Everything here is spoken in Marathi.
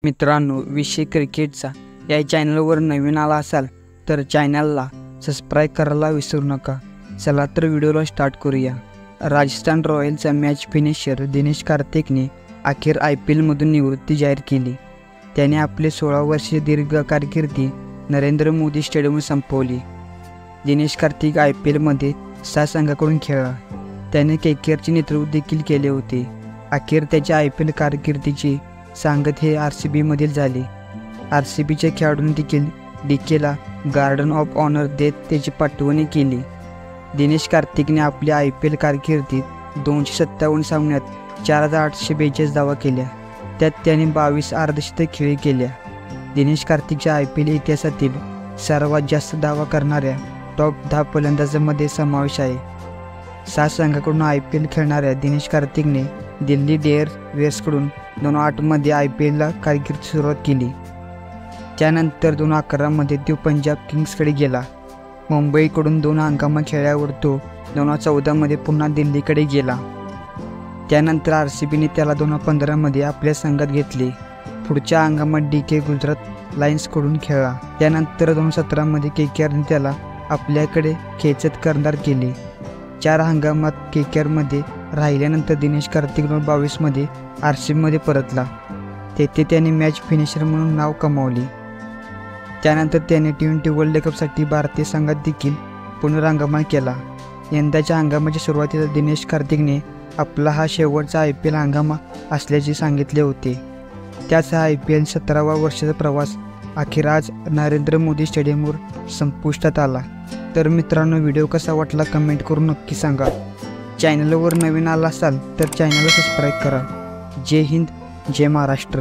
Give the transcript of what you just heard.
मित्रांनो, विषय क्रिकेटचा या चॅनलवर नवीन आला असाल तर चॅनलला सबस्क्राईब करायला विसरू नका। चला तर व्हिडिओला स्टार्ट करूया। राजस्थान रॉयल्सचा मॅच फिनिशर दिनेश कार्तिकने अखेर IPL मधून निवृत्ती जाहीर केली। त्याने आपले 16 वर्षीय दीर्घ कारकीर्द नरेंद्र मोदी स्टेडियमवर संपवली। दिनेश कार्तिक IPL मध्ये 6 संघांकडून खेळला। त्याने KKRचे नेतृत्व देखील केले होते। अखेर त्याच्या IPL कारकिर्दीची सांगत हे RCB मधील झाले। RCBच्या खेळाडूंनी देखील DKला गार्डन ऑफ ऑनर देत त्याची पाठवणी केली। दिनेश कार्तिकने आपल्या IPL कारकिर्दीत 257 सामन्यात 4842 धावा केल्या। त्यात त्याने 22 अर्धशतक खेळी केल्या। दिनेश कार्तिकच्या IPL इतिहासातील सर्वात जास्त धावा करणाऱ्या टॉप 10 फलंदाजांमध्ये समावेश आहे। 6 संघांकडून IPL खेळणाऱ्या दिनेश कार्तिकने दिल्ली डेअरडेव्हिल्सकडून 2008 मध्ये IPLला कारकीर्द सुरुवात केली। त्यानंतर 2011 मध्ये तो पंजाब किंग्सकडे गेला। मुंबईकडून 2 हंगाम खेळल्यावर तो 2014 मध्ये पुन्हा दिल्लीकडे गेला। त्यानंतर RCBने त्याला 2015 मध्ये आपल्या संघात घेतले। पुढच्या हंगामात DK गुजरात लायन्सकडून खेळला। त्यानंतर 2017 मध्ये KKRने त्याला आपल्याकडे खेचत करदार केले। 4 हंगामात KKRमध्ये राहिल्यानंतर दिनेश कार्तिक 2022 मध्ये RCB मध्ये परतला। तेथे त्याने मॅच फिनिशर म्हणून नाव कमावले। त्यानंतर त्याने T20 वर्ल्ड कपसाठी भारतीय संघात देखील पुनरागमन केला। यंदाच्या हंगामाच्या सुरुवातीला दिनेश कार्तिकने आपला हा शेवटचा IPL हंगाम असल्याचे सांगितले होते। त्याचा IPL 17व्या वर्षाचा प्रवास अखेर आज नरेंद्र मोदी स्टेडियमवर संपुष्टात आला। तर मित्रांनो, व्हिडिओ कसा वाटला कमेंट करून नक्की सांगा। चॅनलवर नवीन आला असाल तर चॅनलला सबस्क्राईब करा। जय हिंद, जय महाराष्ट्र।